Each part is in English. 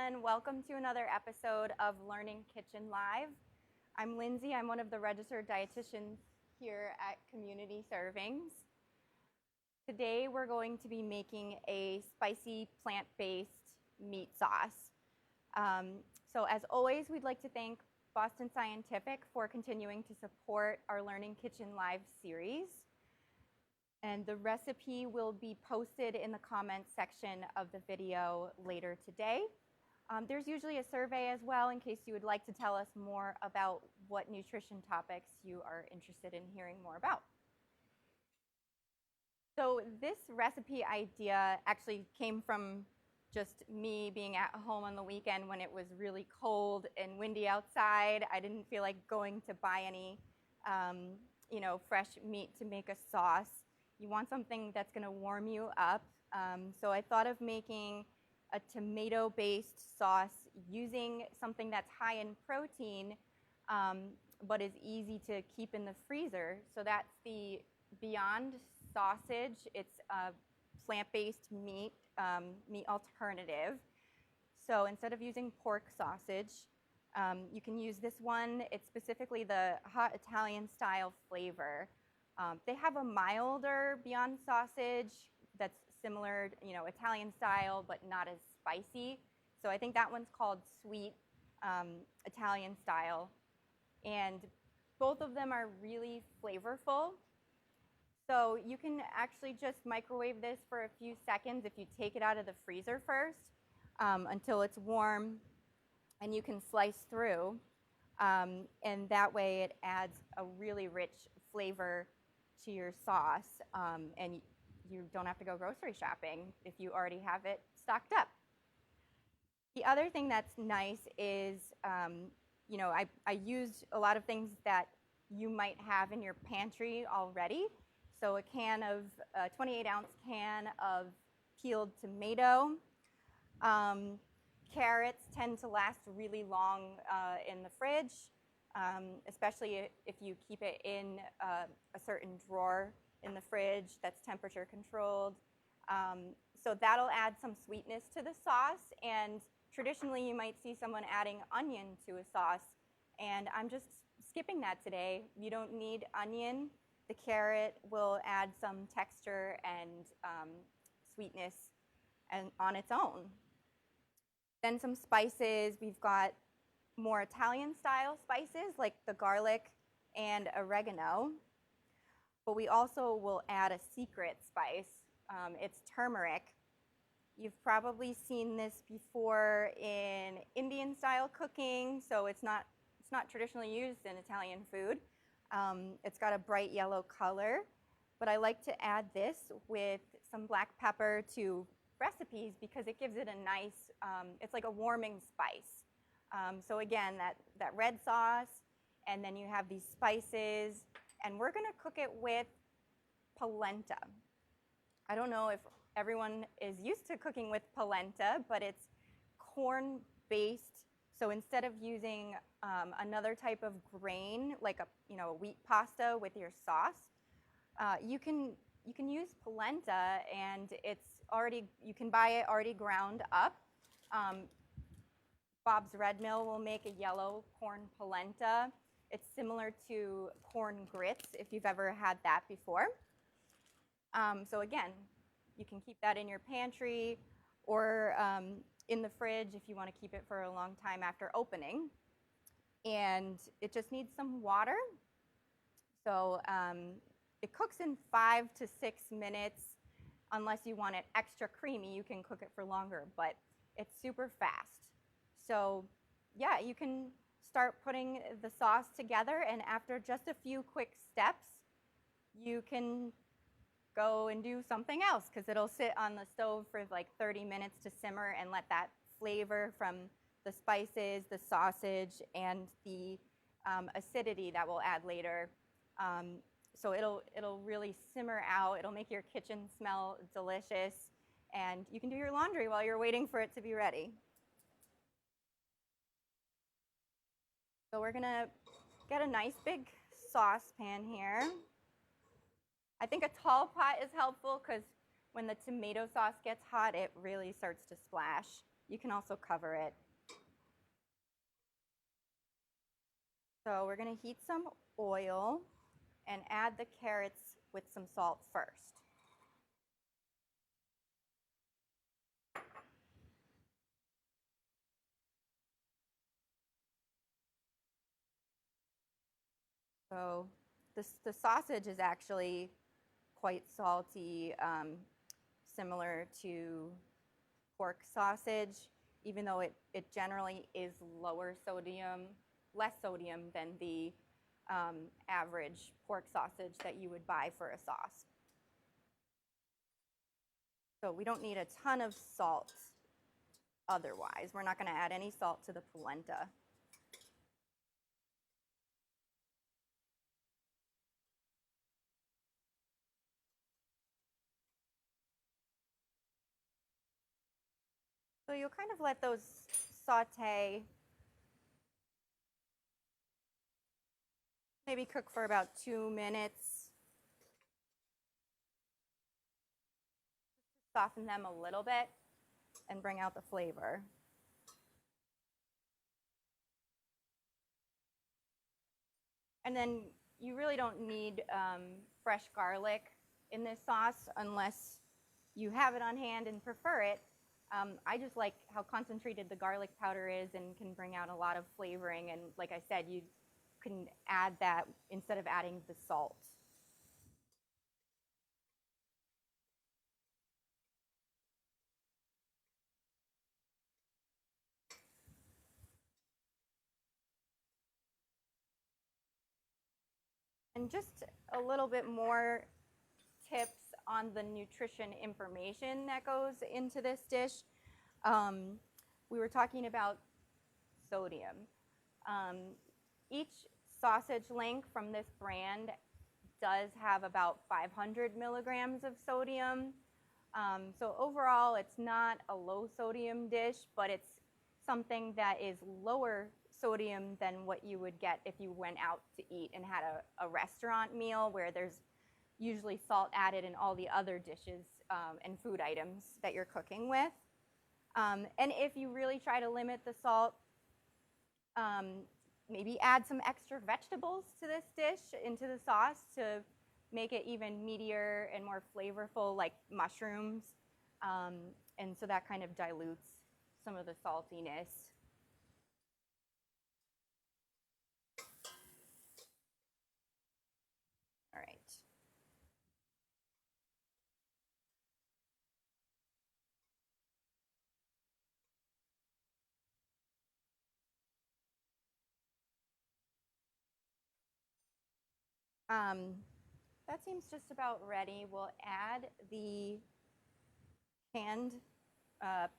everyone. Welcome to another episode of Learning Kitchen Live. I'm Lindsay. I'm one of the registered dietitians here at Community Servings. Today we're going to be making a spicy plant-based meat sauce. So as always, we'd like to thank Boston Scientific for continuing to support our Learning Kitchen Live series. And the recipe will be posted in the comments section of the video later today. There's usually a survey as well in case you would like to tell us more about what nutrition topics you are interested in hearing more about. So this recipe idea actually came from just me being at home on the weekend when it was really cold and windy outside. I didn't feel like going to buy any fresh meat to make a sauce. You want something that's going to warm you up. So I thought of making a tomato-based sauce using something that's high in protein, but is easy to keep in the freezer. So that's the Beyond sausage. It's a plant-based meat alternative. So instead of using pork sausage, you can use this one. It's specifically the hot Italian style flavor. They have a milder Beyond sausage that's similar, Italian style, but not as spicy. So I think that one's called sweet Italian style. And both of them are really flavorful. So you can actually just microwave this for a few seconds if you take it out of the freezer first until it's warm and you can slice through. And that way it adds a really rich flavor to your sauce, and you don't have to go grocery shopping if you already have it stocked up. The other thing that's nice is, I used a lot of things that you might have in your pantry already. So a 28-ounce can of peeled tomato. Carrots tend to last really long in the fridge. Especially if you keep it in a certain drawer in the fridge that's temperature controlled. So that'll add some sweetness to the sauce. And traditionally you might see someone adding onion to a sauce. And I'm just skipping that today. You don't need onion. The carrot will add some texture and sweetness on its own. Then some spices. We've got more Italian style spices like the garlic and oregano, but we also will add a secret spice. It's turmeric. You've probably seen this before in Indian style cooking, so it's not traditionally used in Italian food. It's got a bright yellow color, but I like to add this with some black pepper to recipes because it gives it a nice, it's like a warming spice. So again, that red sauce, and then you have these spices, and we're going to cook it with polenta. I don't know if everyone is used to cooking with polenta, but it's corn-based. So instead of using another type of grain, like a wheat pasta with your sauce, you can use polenta, and you can buy it already ground up. Bob's Red Mill will make a yellow corn polenta. It's similar to corn grits, if you've ever had that before. So again, you can keep that in your pantry or in the fridge if you want to keep it for a long time after opening. And it just needs some water. So it cooks in 5 to 6 minutes. Unless you want it extra creamy, you can cook it for longer, but it's super fast. So yeah, you can start putting the sauce together, and after just a few quick steps, you can go and do something else because it'll sit on the stove for like 30 minutes to simmer and let that flavor from the spices, the sausage, and the acidity that we'll add later. So it'll really simmer out. It'll make your kitchen smell delicious, and you can do your laundry while you're waiting for it to be ready. So we're gonna get a nice big saucepan here. I think a tall pot is helpful because when the tomato sauce gets hot, it really starts to splash. You can also cover it. So we're going to heat some oil and add the carrots with some salt first. So the sausage is actually quite salty, similar to pork sausage, even though it generally is lower sodium, less sodium than the average pork sausage that you would buy for a sauce. So we don't need a ton of salt otherwise. We're not going to add any salt to the polenta. So you'll kind of let those saute, maybe cook for about 2 minutes. Soften them a little bit and bring out the flavor. And then you really don't need fresh garlic in this sauce unless you have it on hand and prefer it. I just like how concentrated the garlic powder is and can bring out a lot of flavoring. And like I said, you can add that instead of adding the salt. And just a little bit more tips on the nutrition information that goes into this dish. We were talking about sodium. Each sausage link from this brand does have about 500 milligrams of sodium. So overall, it's not a low sodium dish, but it's something that is lower sodium than what you would get if you went out to eat and had a restaurant meal where there's usually salt added in all the other dishes and food items that you're cooking with. And if you really try to limit the salt, maybe add some extra vegetables to this dish into the sauce to make it even meatier and more flavorful, like mushrooms. And so that kind of dilutes some of the saltiness. All right. That seems just about ready. We'll add the canned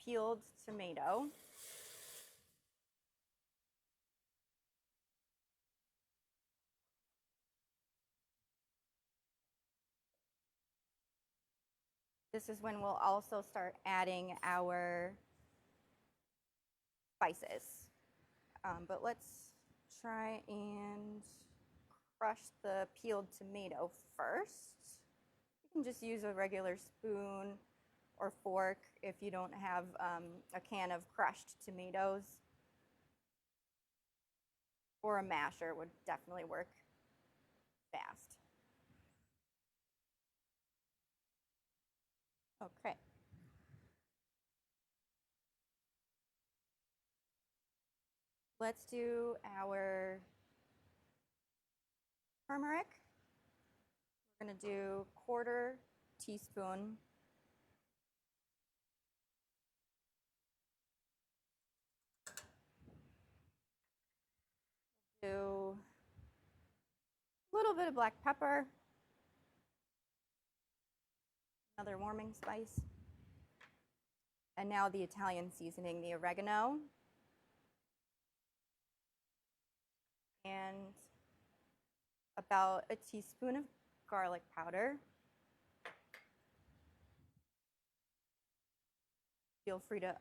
peeled tomato. This is when we'll also start adding our spices. But let's try and crush the peeled tomato first. You can just use a regular spoon or fork if you don't have a can of crushed tomatoes. Or a masher would definitely work fast. Okay. Let's do our turmeric. We're going to do 1/4 teaspoon. Do a little bit of black pepper. Another warming spice. And now the Italian seasoning, the oregano. And about a teaspoon of garlic powder. Feel free to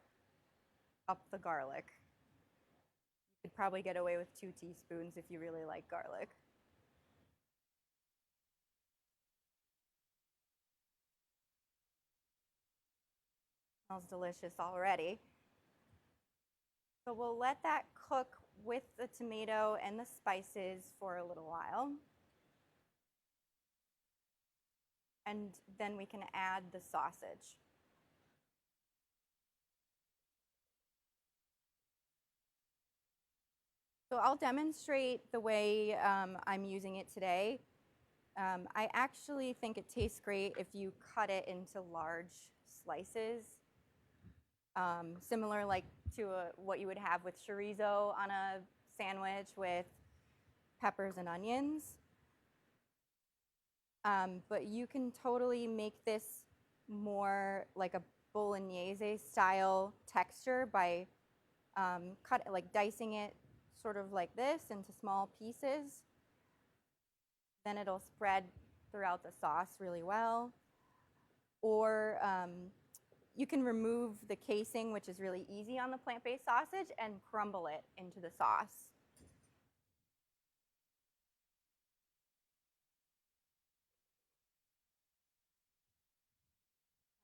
up the garlic. You could probably get away with 2 teaspoons if you really like garlic. Smells delicious already. So we'll let that cook with the tomato and the spices for a little while. And then we can add the sausage. So I'll demonstrate the way I'm using it today. I actually think it tastes great if you cut it into large slices, similar like to what you would have with chorizo on a sandwich with peppers and onions. But you can totally make this more like a bolognese style texture by dicing it sort of like this into small pieces. Then it'll spread throughout the sauce really well. Or you can remove the casing, which is really easy on the plant-based sausage, and crumble it into the sauce.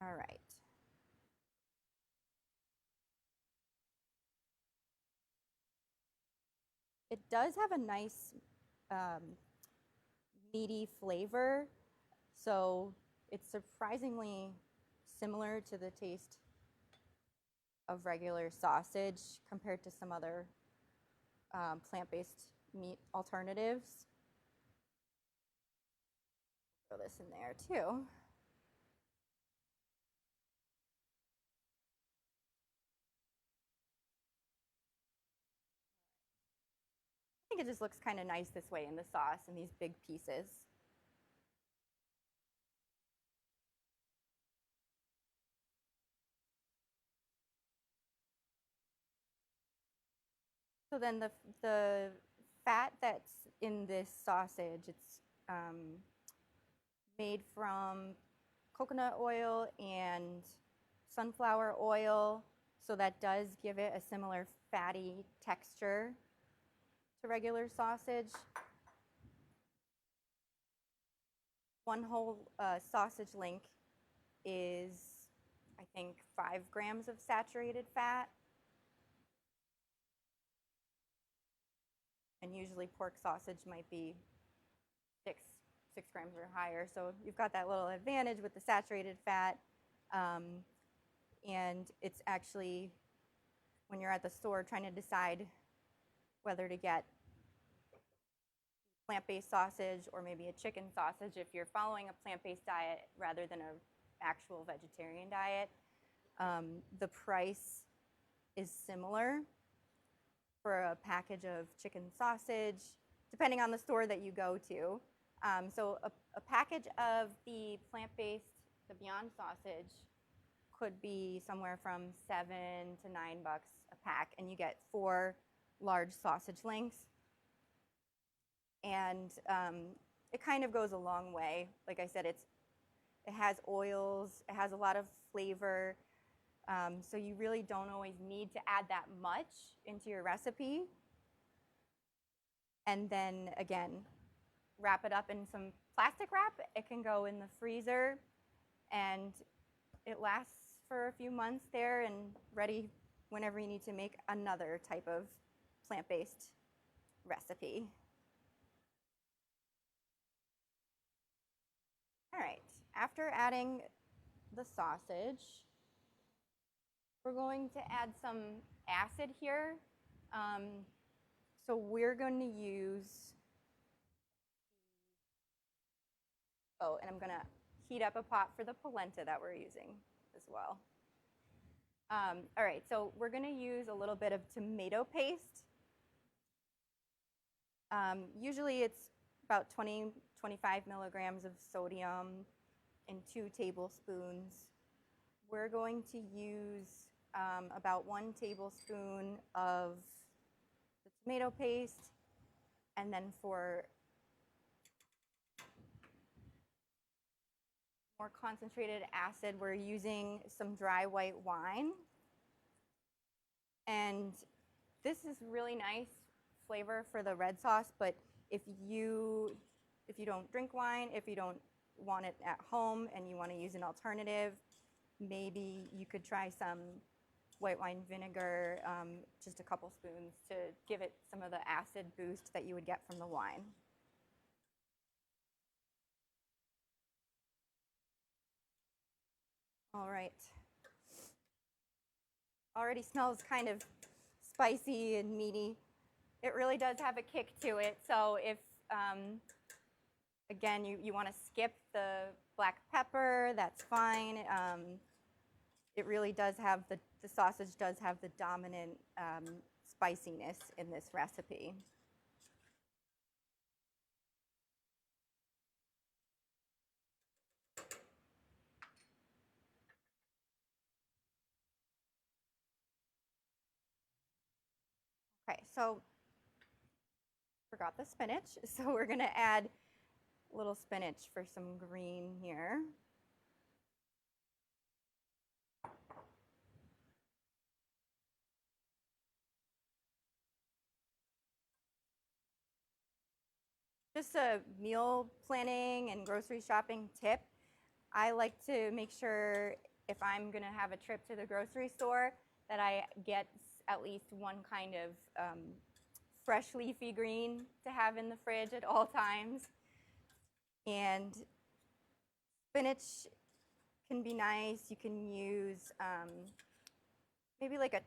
All right. It does have a nice meaty flavor, so it's surprisingly similar to the taste of regular sausage compared to some other plant-based meat alternatives. Throw this in there too. I think it just looks kind of nice this way in the sauce in these big pieces. So then the fat that's in this sausage, it's made from coconut oil and sunflower oil. So that does give it a similar fatty texture to regular sausage. One whole sausage link is, I think, 5 grams of saturated fat. And usually pork sausage might be 6 grams or higher. So you've got that little advantage with the saturated fat. And it's actually, when you're at the store trying to decide whether to get plant-based sausage or maybe a chicken sausage, if you're following a plant-based diet rather than an actual vegetarian diet, the price is similar for a package of chicken sausage, depending on the store that you go to. So a package of the plant-based, the Beyond sausage, could be somewhere from $7 to $9 a pack, and you get 4 large sausage links. And it kind of goes a long way. Like I said, it has oils, it has a lot of flavor, so you really don't always need to add that much into your recipe. And then again, wrap it up in some plastic wrap. It can go in the freezer, and it lasts for a few months there and ready whenever you need to make another type of plant-based recipe. All right, after adding the sausage, we're going to add some acid here. So we're going to use, and I'm going to heat up a pot for the polenta that we're using as well. All right, so we're going to use a little bit of tomato paste. Usually it's about 25 milligrams of sodium in 2 tablespoons. We're going to use about 1 tablespoon of the tomato paste, and then for more concentrated acid, we're using some dry white wine. And this is really nice flavor for the red sauce, but if you don't drink wine, if you don't want it at home and you want to use an alternative, maybe you could try some white wine vinegar, just a couple spoons to give it some of the acid boost that you would get from the wine. All right. Already smells kind of spicy and meaty. It really does have a kick to it. So if, again, you want to skip the black pepper, that's fine. It really does have, the sausage does have the dominant spiciness in this recipe. Okay, so forgot the spinach. So we're going to add a little spinach for some green here. Just a meal planning and grocery shopping tip. I like to make sure if I'm going to have a trip to the grocery store that I get at least one kind of fresh leafy green to have in the fridge at all times. And spinach can be nice. You can use maybe like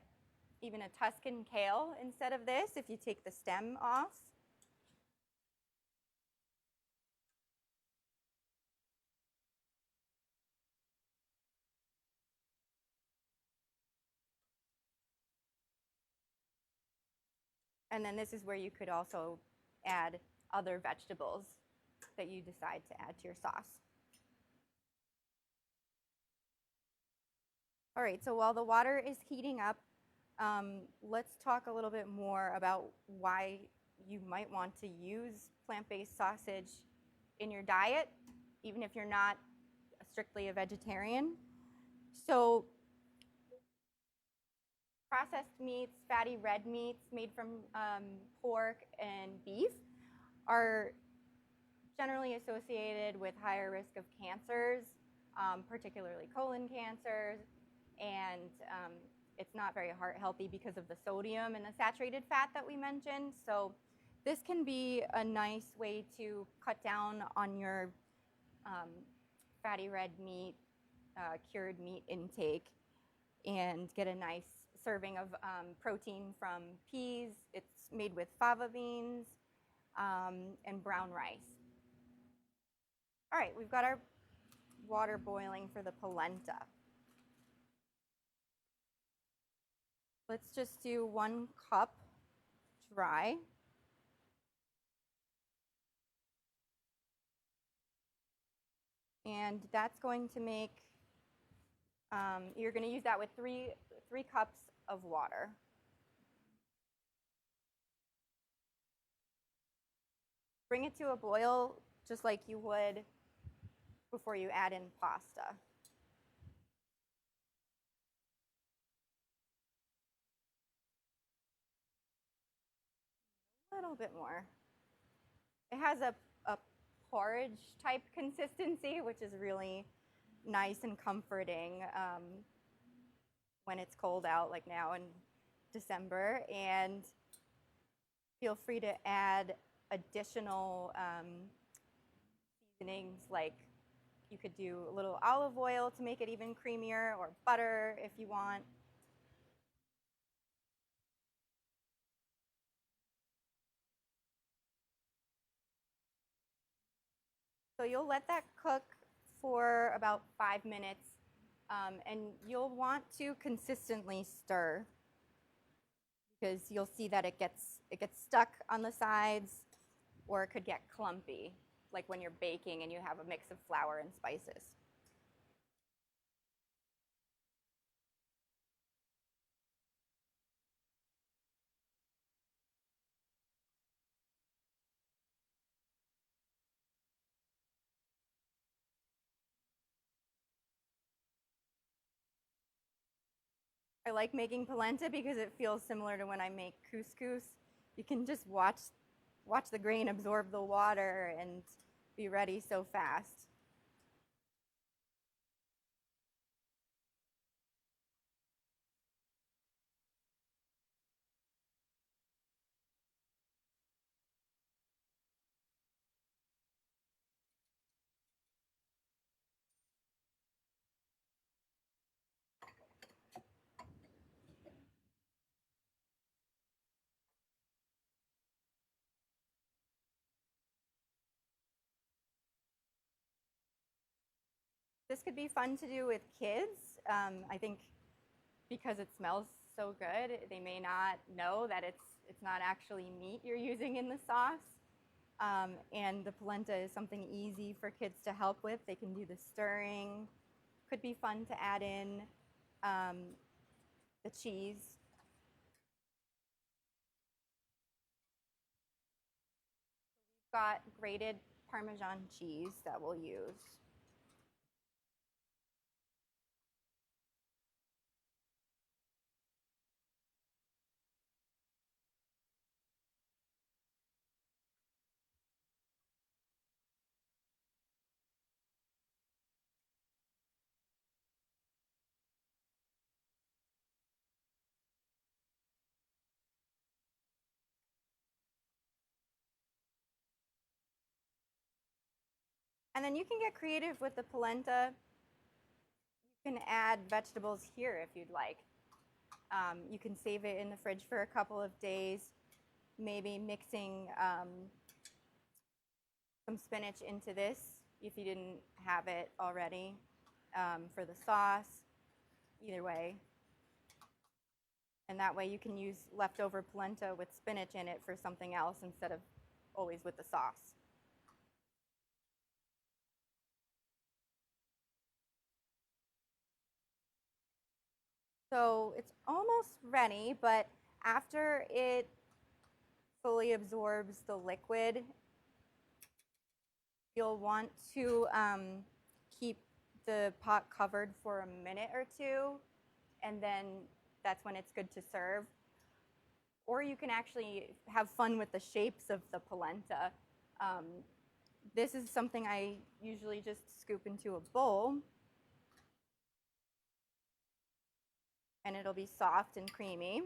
even a Tuscan kale instead of this if you take the stem off. And then this is where you could also add other vegetables that you decide to add to your sauce. All right, so while the water is heating up, let's talk a little bit more about why you might want to use plant-based sausage in your diet, even if you're not strictly a vegetarian. So processed meats, fatty red meats made from pork and beef are generally associated with higher risk of cancers, particularly colon cancers, and it's not very heart healthy because of the sodium and the saturated fat that we mentioned. So this can be a nice way to cut down on your fatty red meat, cured meat intake, and get a nice serving of protein from peas. It's made with fava beans and brown rice. All right, we've got our water boiling for the polenta. Let's just do 1 cup dry. And that's going to make, you're going to use that with three cups of water. Bring it to a boil just like you would before you add in pasta. A little bit more. It has a porridge type consistency, which is really nice and comforting when it's cold out, like now in December. And feel free to add additional seasonings, like you could do a little olive oil to make it even creamier, or butter if you want. So you'll let that cook for about 5 minutes, and you'll want to consistently stir because you'll see that it gets stuck on the sides, or it could get clumpy, like when you're baking and you have a mix of flour and spices. I like making polenta because it feels similar to when I make couscous. You can just watch the grain absorb the water and be ready so fast. this could be fun to do with kids. I think because it smells so good, they may not know that it's not actually meat you're using in the sauce. And the polenta is something easy for kids to help with. They can do the stirring. Could be fun to add in the cheese. We've got grated Parmesan cheese that we'll use. And then you can get creative with the polenta. You can add vegetables here if you'd like. You can save it in the fridge for a couple of days, maybe mixing some spinach into this if you didn't have it already for the sauce. Either way. And that way you can use leftover polenta with spinach in it for something else instead of always with the sauce. So it's almost ready, but after it fully absorbs the liquid, you'll want to keep the pot covered for a minute or two, and then that's when it's good to serve. Or you can actually have fun with the shapes of the polenta. This is something I usually just scoop into a bowl, and it'll be soft and creamy.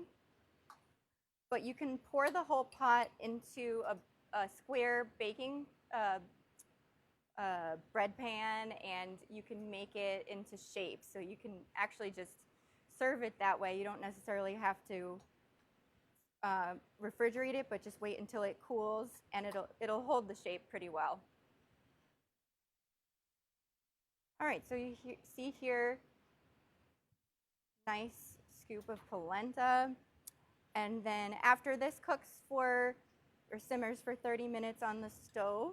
But you can pour the whole pot into a square baking bread pan, and you can make it into shapes. So you can actually just serve it that way. You don't necessarily have to refrigerate it, but just wait until it cools, and it'll hold the shape pretty well. All right, so you see here, nice scoop of polenta. And then after this cooks for, or simmers for 30 minutes on the stove,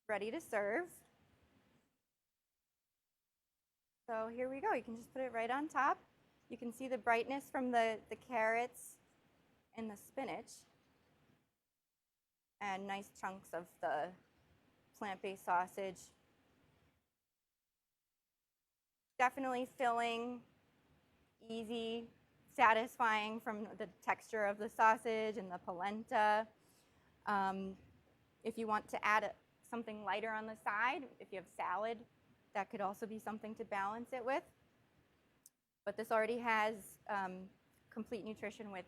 ready to serve. So here we go. You can just put it right on top. You can see the brightness from the carrots and the spinach, and nice chunks of the plant-based sausage. Definitely filling, easy, satisfying from the texture of the sausage and the polenta. If you want to add something lighter on the side, if you have salad, that could also be something to balance it with. But this already has complete nutrition with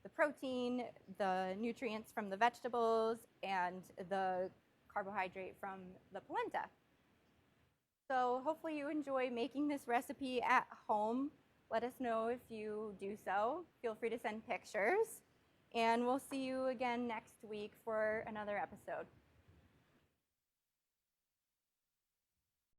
the protein, the nutrients from the vegetables, and the carbohydrate from the polenta. So hopefully you enjoy making this recipe at home. Let us know if you do so. Feel free to send pictures. And we'll see you again next week for another episode.